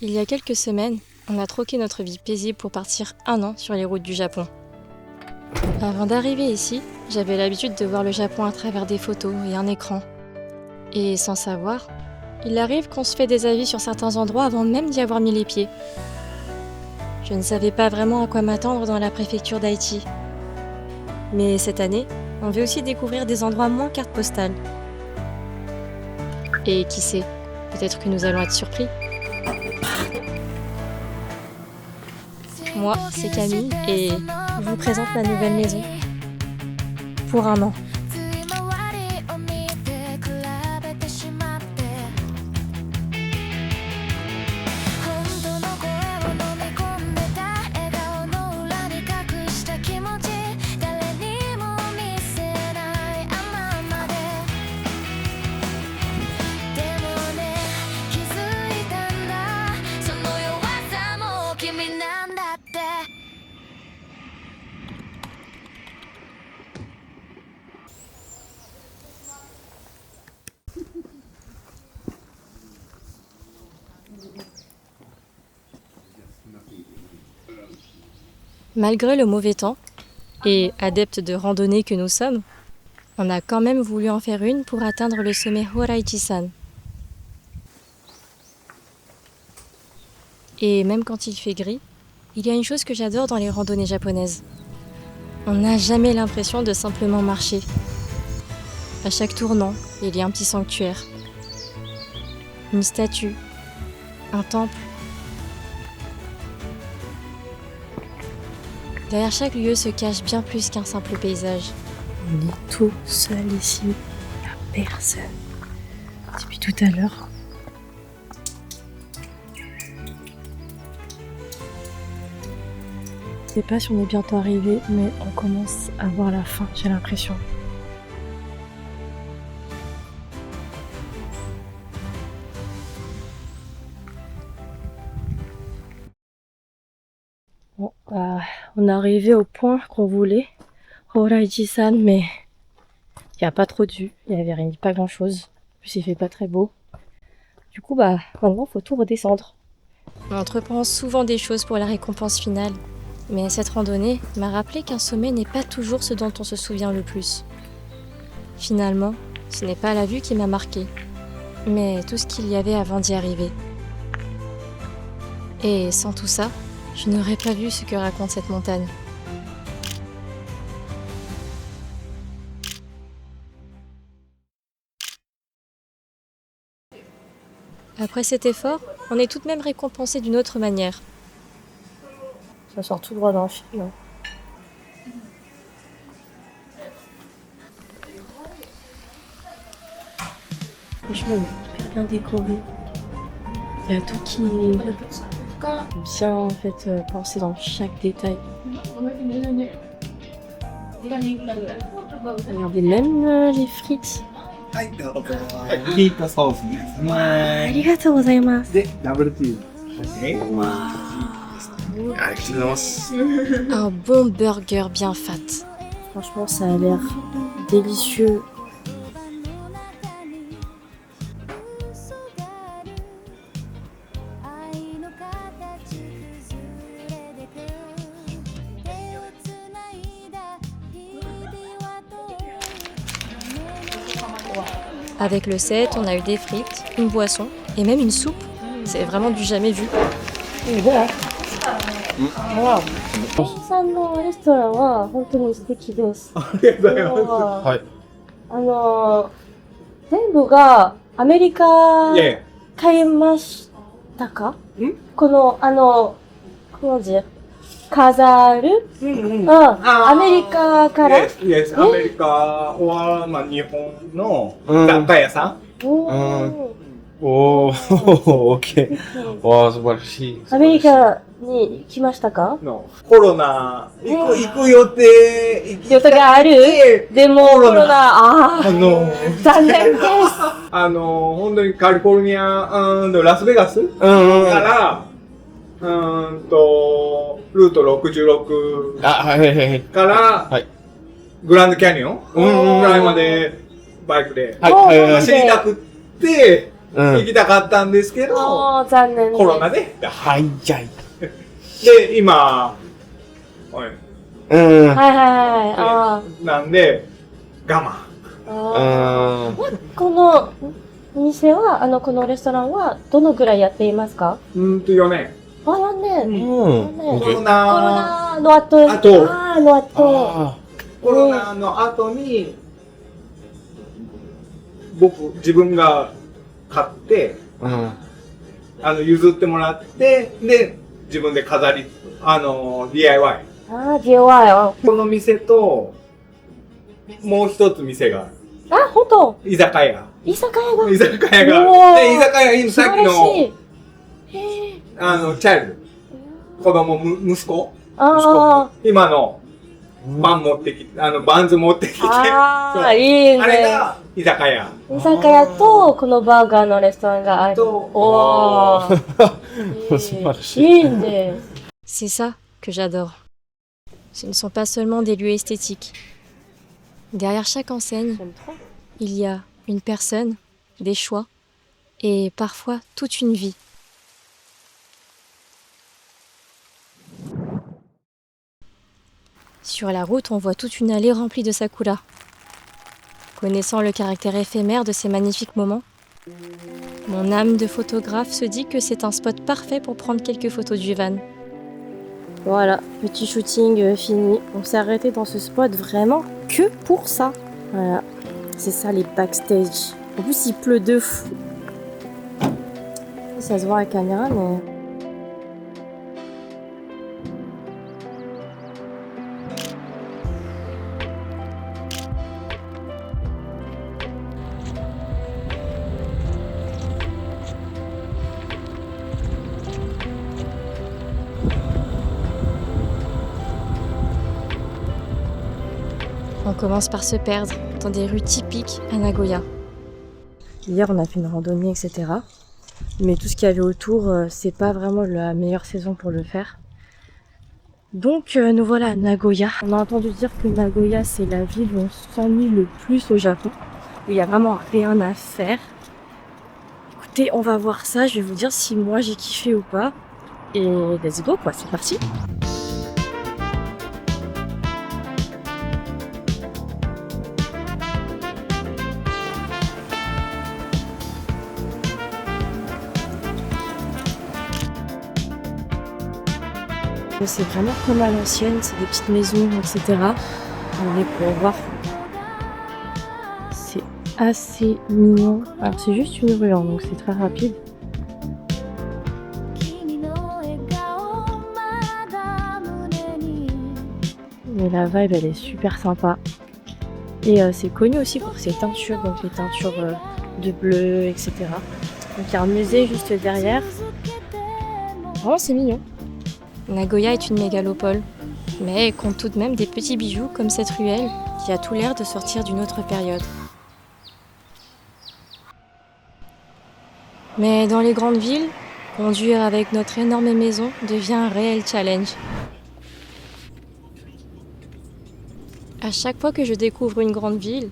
Il y a quelques semaines, on a troqué notre vie paisible pour partir 1 an sur les routes du Japon. Avant d'arriver ici, j'avais l'habitude de voir le Japon à travers des photos et un écran. Et sans savoir, il arrive qu'on se fait des avis sur certains endroits avant même d'y avoir mis les pieds. Je ne savais pas vraiment à quoi m'attendre dans la préfecture d'Aichi. Mais cette année, on veut aussi découvrir des endroits moins carte postale. Et qui sait, peut-être que nous allons être surpris. Moi, c'est Camille et je vous présente ma nouvelle maison. Pour 1 an. Malgré le mauvais temps, et adeptes de randonnée que nous sommes, on a quand même voulu en faire une pour atteindre le sommet Horaichi-san. Et même quand il fait gris, il y a une chose que j'adore dans les randonnées japonaises. On n'a jamais l'impression de simplement marcher. À chaque tournant, il y a un petit sanctuaire, une statue, un temple. Derrière chaque lieu se cache bien plus qu'un simple paysage. On est tout seul ici, il n'y a personne. Depuis tout à l'heure. Je sais pas si on est bientôt arrivé, mais on commence à voir la fin, j'ai l'impression. Bon, on est arrivé au point qu'on voulait, Horaichi-san, mais il n'y a pas trop de vue, il n'y avait pas grand chose. En plus, il fait pas très beau. Du coup, maintenant, faut tout redescendre. On entreprend souvent des choses pour la récompense finale, mais cette randonnée m'a rappelé qu'un sommet n'est pas toujours ce dont on se souvient le plus. Finalement, ce n'est pas la vue qui m'a marqué, mais tout ce qu'il y avait avant d'y arriver. Et sans tout ça, je n'aurais pas vu ce que raconte cette montagne. Après cet effort, on est tout de même récompensé d'une autre manière. Ça sort tout droit dans le film. Hein. Franchement, très bien décoré. Il y a tout qui est bien en fait pensé dans chaque détail. Regardez même les frites. はいどうぞヒートソースですねありがとうございます。でダブルチーズですねありがとうございます Un bon burger bien fat. Franchement, ça a l'air délicieux. Avec le set, on a eu des frites, une boisson et même une soupe. C'est vraiment du jamais vu. さんのレストランは本当に素敵です。ありがとうございますはい。全部がアメリカいやいや買いましたか？んこのこの字飾る？アメリカから？イエスアメリカは日本の雑貨屋さんおーおー、オッケー。わー、素晴らしい。アメリカに来ましたか？のコロナ行く予定予定がある？でもコロナ残念です。本当にカリフォルニアラスベガスかうんうん。らルート66あ、はいはいはい。からはい。グランドキャニオンうんうんうんぐらいまでバイクではいはいはい。走りたくって行きたかったんですけど、ああ、残念。コロナで。はい、じゃい。で、今、うん。はいはいはい。あなんで、我慢。あ。この店は、このレストランはどのぐらいやっていますか4年。あ、4年。うん。 4年。コロコロナ、ナの後。後ああ、の後。あコロナの後に、自分が買って、あ。うん。譲ってもらって、で、自分でDIY。ああ、DIY。あ、この店と、もう一つ店がある。ほんと。居酒屋。居酒屋が。居酒屋がおーある。で、居酒屋にさっき素晴らしい。の、へえ。チャイルド。子供、息子。あ今の、バンズ持ってきて。あ。そうああ、いいね。あれが居酒屋。居酒屋と、このバーガーのレストランがある。とおー。素晴らしい。いいね。C'est ça que j'adore. Ce ne sont pas seulement des lieux esthétiques. Derrière chaque enseigne, J'aime trop. il y a une personne, des choix et parfois toute une vie. Sur la route, on voit toute une allée remplie de sakura. Connaissant le caractère éphémère de ces magnifiques moments, mon âme de photographe se dit que c'est un spot parfait pour prendre quelques photos du van. Voilà, petit shooting fini. On s'est arrêté dans ce spot vraiment que pour ça. Voilà, c'est ça les backstage. En plus, il pleut de fou. Ça se voit à la caméra, mais... On commence par se perdre dans des rues typiques à Nagoya. Hier, on a fait une randonnée, etc. Mais tout ce qu'il y avait autour, c'est pas vraiment la meilleure saison pour le faire. Donc, nous voilà à Nagoya. On a entendu dire que Nagoya, c'est la ville où on s'ennuie le plus au Japon. Où il y a vraiment rien à faire. Écoutez, on va voir ça. Je vais vous dire si moi j'ai kiffé ou pas. Et let's go, quoi. C'est parti. C'est vraiment comme à l'ancienne, c'est des petites maisons, etc. On est pour voir. C'est assez mignon. Alors c'est juste une rue, hein, donc c'est très rapide. Mais la vibe, elle est super sympa. Et c'est connu aussi pour ses teintures, donc les teintures de bleu, etc. Donc il y a un musée juste derrière. Vraiment, c'est mignon. Nagoya est une mégalopole, mais compte tout de même des petits bijoux comme cette ruelle qui a tout l'air de sortir d'une autre période. Mais dans les grandes villes, conduire avec notre énorme maison devient un réel challenge. À chaque fois que je découvre une grande ville,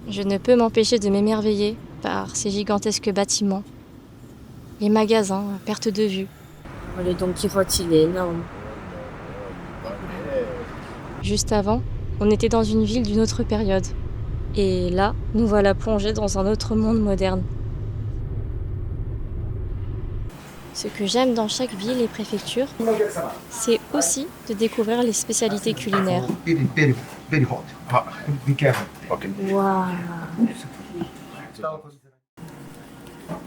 je ne peux m'empêcher de m'émerveiller par ces gigantesques bâtiments, les magasins à perte de vue. Le Don Quichotte, il est énorme. Juste avant, on était dans une ville d'une autre période. Et là, nous voilà plongés dans un autre monde moderne. Ce que j'aime dans chaque ville et préfecture, c'est aussi de découvrir les spécialités culinaires. Very hot. Be careful. Okay. Waouh.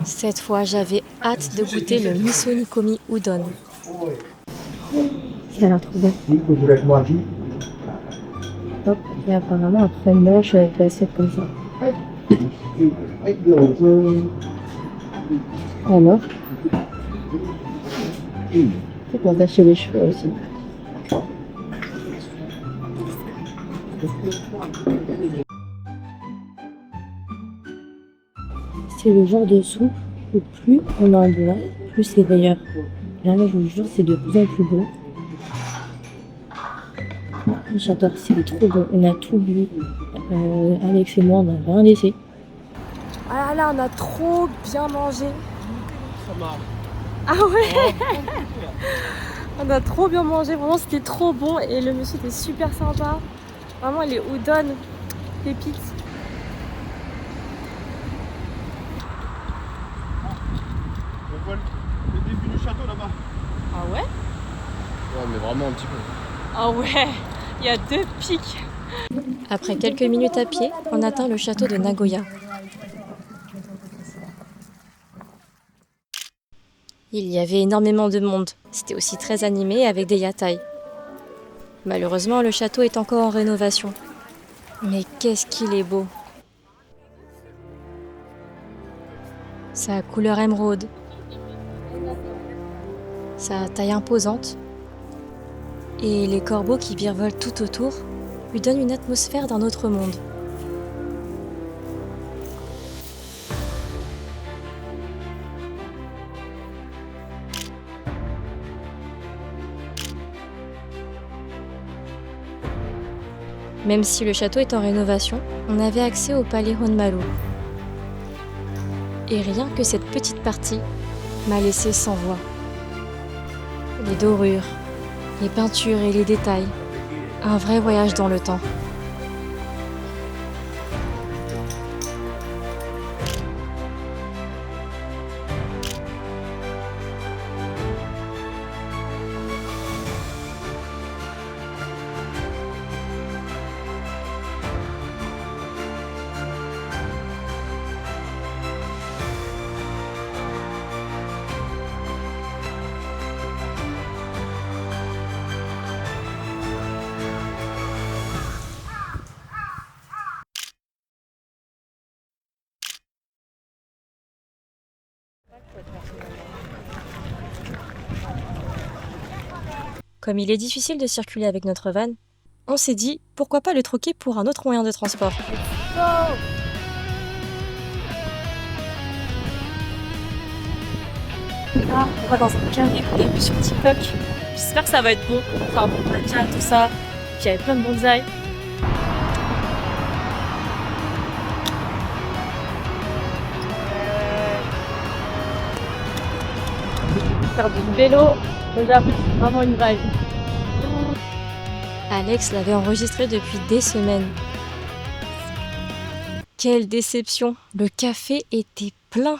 Cette fois, j'avais hâte de goûter le miso nikomi udon. Ça a l'air trop bon. Hop, il y a apparemment un crème blanche avec l'assiette comme ça. Alors, c'est pour attacher les cheveux aussi. C'est le genre de soupe où plus on en boit, plus c'est meilleur. Là, je vous jure, c'est de plus en plus bon. J'adore, c'est trop bon. On a tout bu. Alex et moi, on n'a rien laissé. Ah Voilà, on a trop bien mangé. Ah ouais. On a trop bien mangé, vraiment c'était trop bon et le monsieur était super sympa. Vraiment les udon, pépites. On voit le début du château là-bas. Ah ouais? Ouais, mais vraiment un petit peu. Ah ouais, il y a 2 pics. Après quelques minutes à pied, on atteint le château de Nagoya. Il y avait énormément de monde. C'était aussi très animé avec des yatai. Malheureusement, le château est encore en rénovation. Mais qu'est-ce qu'il est beau! Sa couleur émeraude, sa taille imposante et les corbeaux qui virevolent tout autour lui donnent une atmosphère d'un autre monde. Même si le château est en rénovation, on avait accès au palais Honmaru. Et rien que cette petite partie m'a laissé sans voix. Les dorures, les peintures et les détails. Un vrai voyage dans le temps. Comme il est difficile de circuler avec notre van, on s'est dit pourquoi pas le troquer pour un autre moyen de transport. Ah, on va dans un carré qu'on a vu sur TikTok. J'espère que ça va être bon. Enfin bon, matcha, tout ça. Puis il y avait plein de bonsaïs. Faire du vélo, au Japon, c'est vraiment une vibe. Alex l'avait enregistré depuis des semaines. Quelle déception! Le café était plein.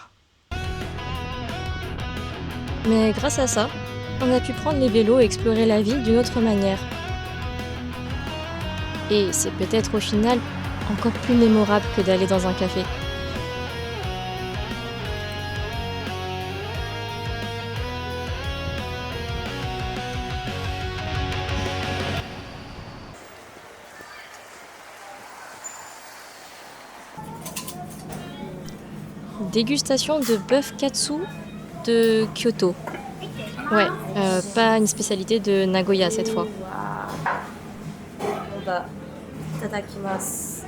Mais grâce à ça, on a pu prendre les vélos et explorer la ville d'une autre manière. Et c'est peut-être au final encore plus mémorable que d'aller dans un café. Dégustation de bœuf katsu de Kyoto. Ouais, pas une spécialité de Nagoya cette fois. On va itadakimasu.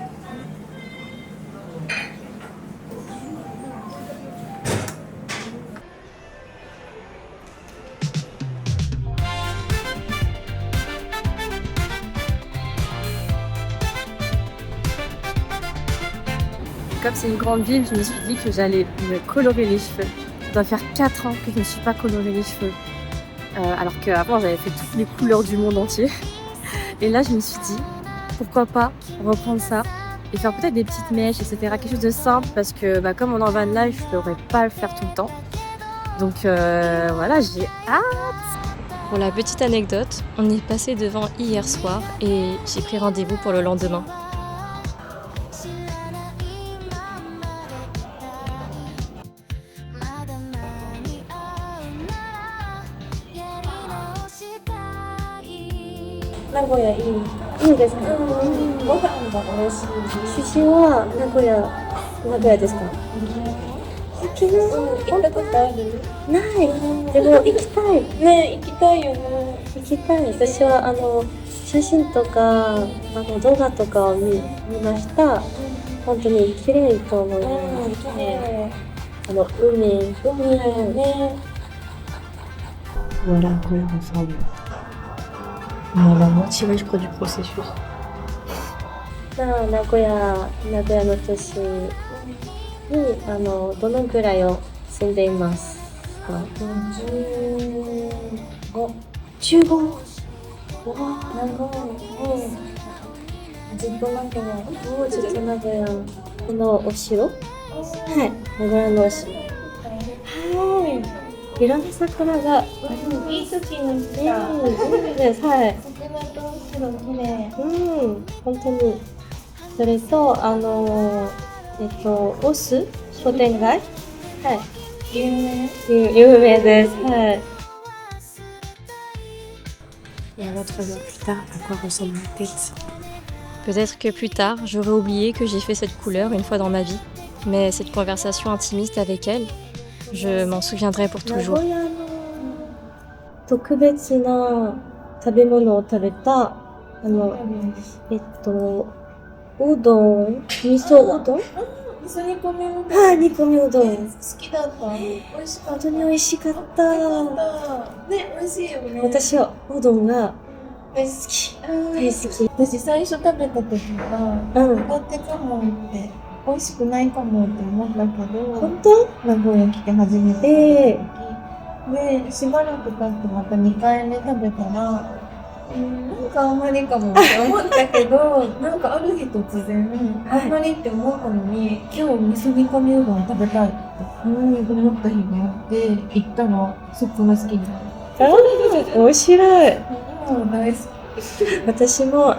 Comme c'est une grande ville, je me suis dit que j'allais me colorer les cheveux. Ça doit faire 4 ans que je ne me suis pas coloré les cheveux. Alors qu'avant, j'avais fait toutes les couleurs du monde entier. Et là, je me suis dit, pourquoi pas reprendre ça et faire peut-être des petites mèches, etc. Quelque chose de simple parce que comme on est en van life, je ne pourrais pas le faire tout le temps. Donc voilà, j'ai hâte. Pour la petite anecdote, on est passé devant hier soir et j'ai pris rendez-vous pour le lendemain. Nagoya,いいですか？ご飯が美味しい。出身は名古屋ですか？沖縄行ったことある？ない。でも行きたい。ね、行きたいよね。行きたい。私は写真とか動画とかを見ました。本当に綺麗と思います。海ね。Voilà à quoi il ressemble. On a la moitié, je crois, du processus. 名古屋の年どのくらいを住んでいますか？15。わあ、長い。ずっと名古屋。ずっと名古屋。このお城？はい。名古屋のお城。はい。いろんな桜が。いい時の日いいです。はい。桜と白綺麗。本当に。それと、オス商店街？はい。有名です。はい。Et à votre avis, plus tard, à quoi ressemble ma tête? Peut-être que plus tard, j'aurais oublié que j'ai fait cette couleur une fois dans ma vie. Mais cette conversation intimiste avec elle, je m'en souviendrai pour 名 toujours. 古屋の特別な食べ物を食べた、うどん、味噌うどん？味噌煮込みうどん。はい、煮込みうどん。好きだった。美味しかった。本当に美味しかった。ね、美味しいよね。私はうどんが大好き。大好き。私最初食べた時は、苦手かもって、美味しくないかもって思ったけど、本当？名古屋来て初めて食べた時。で、しばらく経ってまた2回目食べたら、なんかあんまりかもって思ったけど、なんかある日突然、あんまりって思ったのに、今日味噌煮込みうどん食べたいって思った日があって、行ったら、そこが好きになる。面白い。今も大好き。私も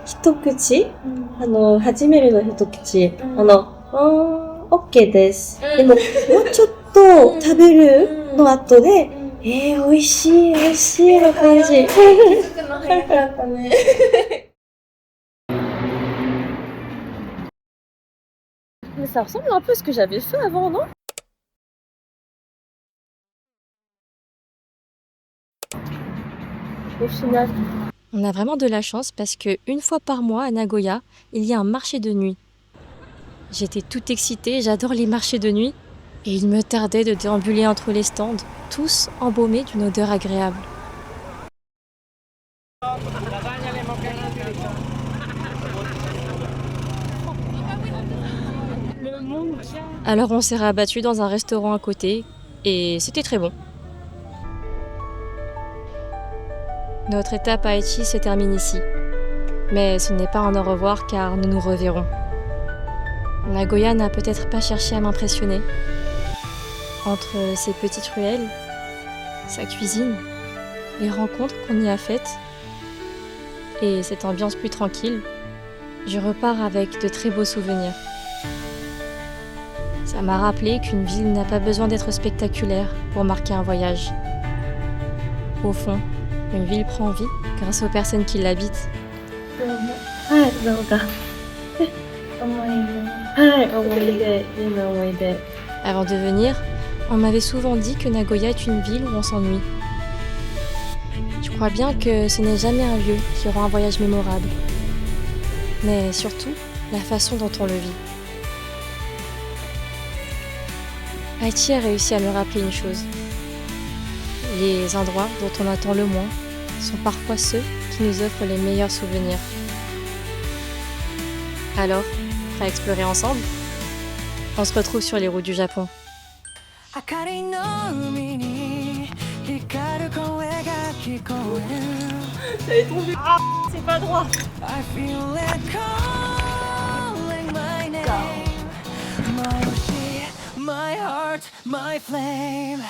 一口、初めるの一口、オッケーです。でも、もうちょっと食べるの後で、美味しいの感じ。気づくの早かったね。Mais ça ressemble un peu à ce que j'avais fait avant, non? Au final. On a vraiment de la chance parce que une fois par mois à Nagoya, il y a un marché de nuit. J'étais toute excitée, j'adore les marchés de nuit. Et il me tardait de déambuler entre les stands, tous embaumés d'une odeur agréable. Alors on s'est rabattu dans un restaurant à côté et c'était très bon. Notre étape à Aichi se termine ici. Mais ce n'est pas un au revoir car nous nous reverrons. Nagoya n'a peut-être pas cherché à m'impressionner. Entre ses petites ruelles, sa cuisine, les rencontres qu'on y a faites et cette ambiance plus tranquille, je repars avec de très beaux souvenirs. Ça m'a rappelé qu'une ville n'a pas besoin d'être spectaculaire pour marquer un voyage. Au fond, une ville prend vie grâce aux personnes qui l'habitent. Avant de venir, on m'avait souvent dit que Nagoya est une ville où on s'ennuie. Je crois bien que ce n'est jamais un lieu qui rend un voyage mémorable, mais surtout la façon dont on le vit. Aichi a réussi à me rappeler une chose. Les endroits dont on attend le moins sont parfois ceux qui nous offrent les meilleurs souvenirs. Alors, prêt à explorer ensemble? On se retrouve sur les routes du Japon. J'avais tombé. Ah, c'est pas droit. My heart, my flame.